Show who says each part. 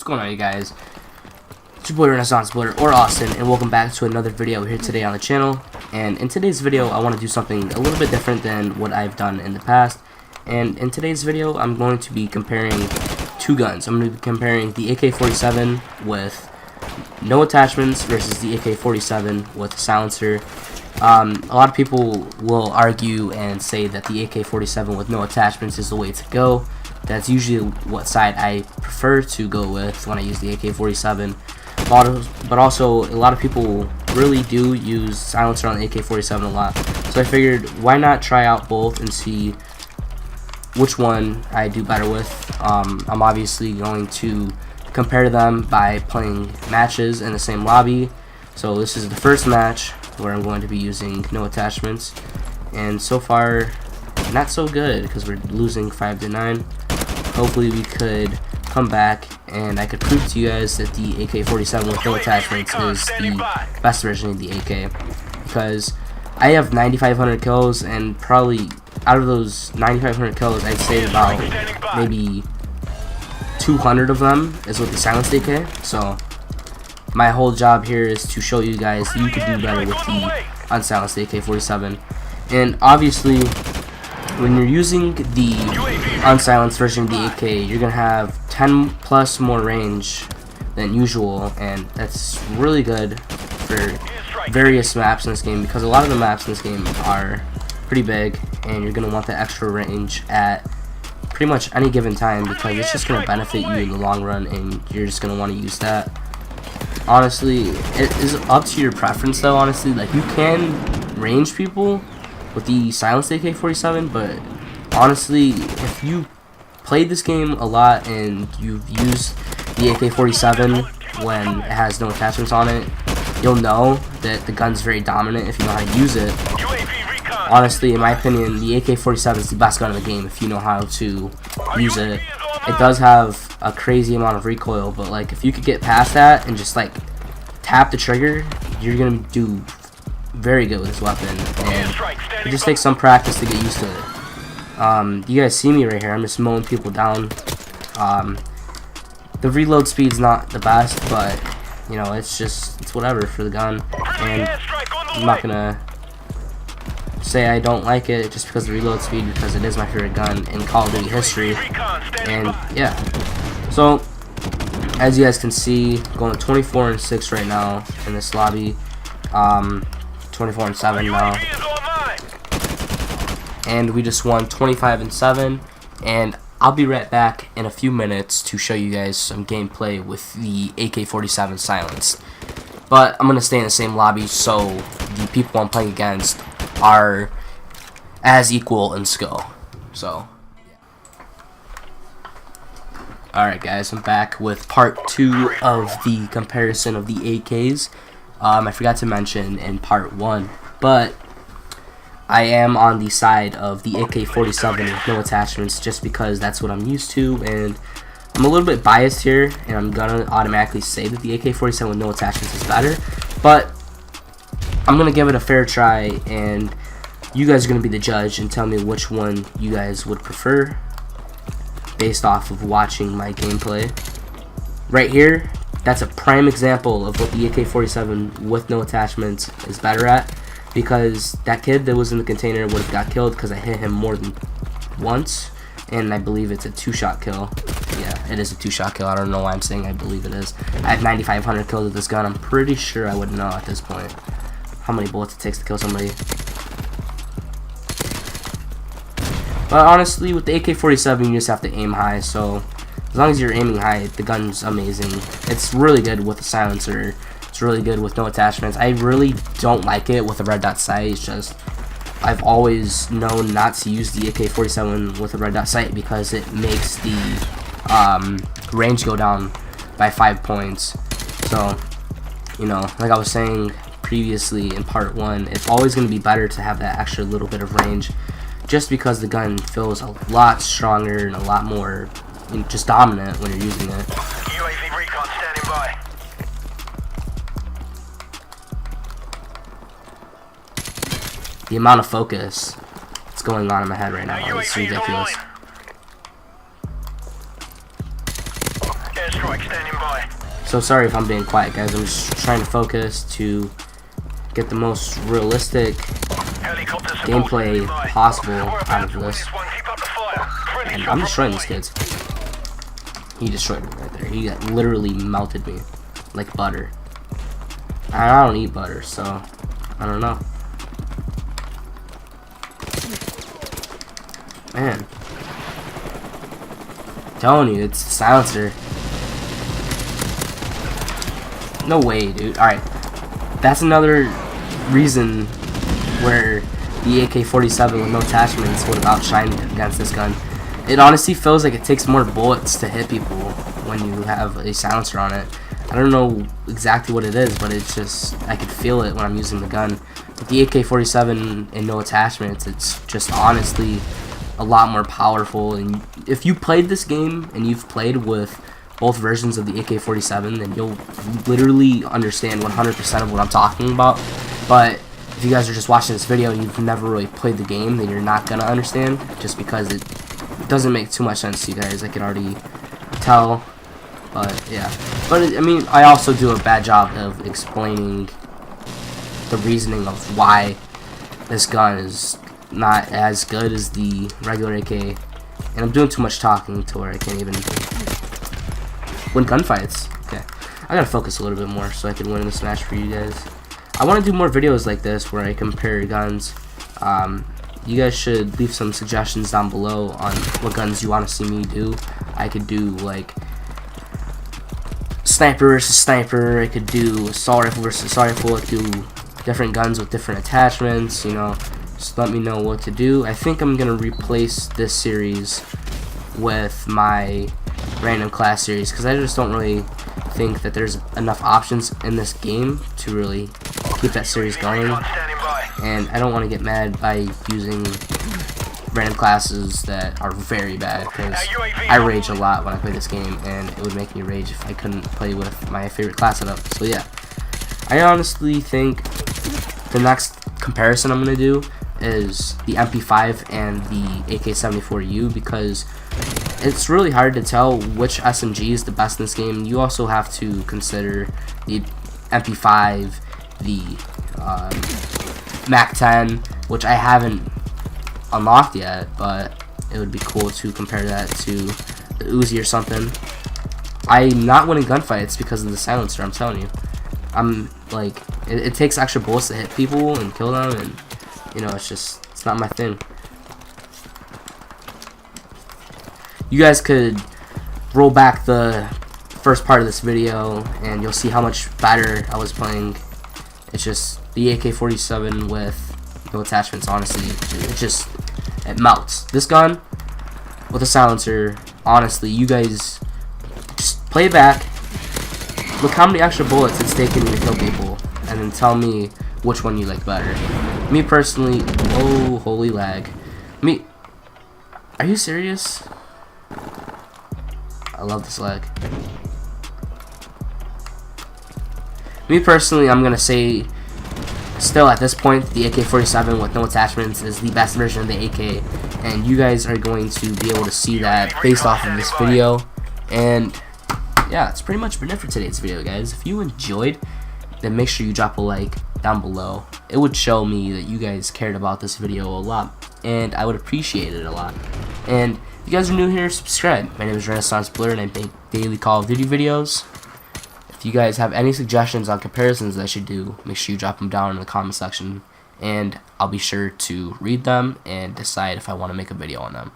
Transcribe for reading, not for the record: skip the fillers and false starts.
Speaker 1: What's going on, you guys? It's your boy Renaissance Splitter, or Austin, and welcome back to another video here today on the channel. And in today's video, I want to do something a little bit different than what I've done in the past. And in today's video, I'm going to be comparing two guns. I'm going to be comparing the AK47 with no attachments versus the AK47 with a silencer. A lot of people will argue and say that the AK47 with no attachments is the way to go. That's usually what side I prefer to go with when I use the AK47. But also, a lot of people really do use silencer on the AK47 a lot. So I figured, why not try out both and see which one I do better with. I'm obviously going to compare them by playing matches in the same lobby. So this is the first match where I'm going to be using no attachments. And so far, not so good because we're losing 5-9. Hopefully we could come back and I could prove to you guys that the AK-47 with no attachments is the best version of the AK, because I have 9,500 kills, and probably out of those 9,500 kills, I'd say about maybe 200 of them is with the silenced AK. So my whole job here is to show you guys you could do better with the unsilenced AK-47. And obviously, when you're using the unsilenced version of the AK, you're gonna have 10 plus more range than usual, and that's really good for various maps in this game, because a lot of the maps in this game are pretty big, and you're gonna want that extra range at pretty much any given time, because it's just gonna benefit you in the long run, and you're just gonna want to use that. Honestly, it is up to your preference though. Honestly, like, you can range people with the silenced AK-47, but honestly, if you played this game a lot and you've used the AK-47 when it has no attachments on it, you'll know that the gun's very dominant if you know how to use it. Honestly, in my opinion, the AK-47 is the best gun in the game if you know how to use it. It does have a crazy amount of recoil, but like, if you could get past that and just like tap the trigger, you're gonna do very good with this weapon, and it just takes some practice to get used to it. You guys see me right here, I'm just mowing people down. The reload speed's not the best, but you know, it's whatever for the gun, and I'm not gonna say I don't like it just because of the reload speed, because it is my favorite gun in Call of Duty history. And yeah, so as you guys can see, going 24-6 right now in this lobby. 24-7 now, and we just won 25-7, and I'll be right back in a few minutes to show you guys some gameplay with the AK-47 silenced. But I'm gonna stay in the same lobby so the people I'm playing against are as equal in skill. So alright guys, I'm back with part 2 of the comparison of the AKs. I forgot to mention in part 1, but I am on the side of the AK-47 with no attachments just because that's what I'm used to, and I'm a little bit biased here, and I'm gonna automatically say that the AK-47 with no attachments is better, but I'm gonna give it a fair try, and you guys are gonna be the judge and tell me which one you guys would prefer based off of watching my gameplay. Right here, that's a prime example of what the AK-47 with no attachments is better at, because that kid that was in the container would have got killed because I hit him more than once, and I believe it's a 2-shot kill. Yeah, it is a 2-shot kill. I don't know why I'm saying I believe it is. I have 9,500 kills with this gun. I'm pretty sure I would know at this point how many bullets it takes to kill somebody. But honestly, with the AK-47, you just have to aim high, so as long as you're aiming high, the gun's amazing. It's really good with a silencer. It's really good with no attachments. I really don't like it with a red dot sight. It's just, I've always known not to use the AK-47 with a red dot sight because it makes the range go down by 5 points. So, you know, like I was saying previously in part 1, it's always going to be better to have that extra little bit of range, just because the gun feels a lot stronger and a lot more just dominant when you're using it.
Speaker 2: UAV recon standing by.
Speaker 1: The amount of focus that's going on in my head right now is ridiculous.
Speaker 2: Airstrike standing by.
Speaker 1: So sorry if I'm being quiet, guys. I'm just trying to focus to get the most realistic gameplay possible out of this. And I'm destroying these kids. He destroyed me right there. He literally melted me like butter. I don't eat butter, so I don't know. Man, I'm telling you, it's a silencer. No way, dude. Alright, that's another reason where the AK47 with no attachments would have outshined against this gun. It honestly feels like it takes more bullets to hit people when you have a silencer on it. I don't know exactly what it is, but it's just, I could feel it when I'm using the gun. With the AK47 and no attachments, it's just honestly a lot more powerful. And if you played this game and you've played with both versions of the AK47, then you'll literally understand 100% of what I'm talking about. But if you guys are just watching this video and you've never really played the game, then you're not gonna understand, just because it doesn't make too much sense to you guys. I can already tell. But yeah, I mean, I also do a bad job of explaining the reasoning of why this gun is not as good as the regular AK, and I'm doing too much talking to where I can't even win gunfights. Okay, I gotta focus a little bit more so I can win this match for you guys. I want to do more videos like this where I compare guns. You guys should leave some suggestions down below on what guns you want to see me do. I could do like sniper versus sniper. I could do assault rifle versus assault rifle. I could do different guns with different attachments. You know, just let me know what to do. I think I'm gonna replace this series with my random class series because I just don't really think that there's enough options in this game to really keep that series going. And I don't want to get mad by using random classes that are very bad, because I rage a lot when I play this game, and it would make me rage if I couldn't play with my favorite class setup. So yeah, I honestly think the next comparison I'm going to do is the MP5 and the AK74U, because it's really hard to tell which SMG is the best in this game. You also have to consider the MP5, the MAC-10, which I haven't unlocked yet, but it would be cool to compare that to the Uzi or something. I'm not winning gunfights because of the silencer, I'm telling you. I'm like, it takes extra bullets to hit people and kill them, and you know, it's not my thing. You guys could roll back the first part of this video and you'll see how much better I was playing. It's just the AK-47 with no attachments, honestly, it melts. This gun with a silencer, honestly, you guys just play it back, look how many extra bullets it's taking to kill people, and then tell me which one you like better. Me personally, oh, holy lag. Are you serious? I love this lag. Me personally, I'm gonna say, still at this point, the AK-47 with no attachments is the best version of the AK, and you guys are going to be able to see that based off of this video. And yeah, that's pretty much been it for today's video, guys. If you enjoyed, then make sure you drop a like down below. It would show me that you guys cared about this video a lot, and I would appreciate it a lot. And if you guys are new here, subscribe. My name is Renaissance Blur, and I make daily Call of Duty videos. If you guys have any suggestions on comparisons that I should do, make sure you drop them down in the comment section, and I'll be sure to read them and decide if I want to make a video on them.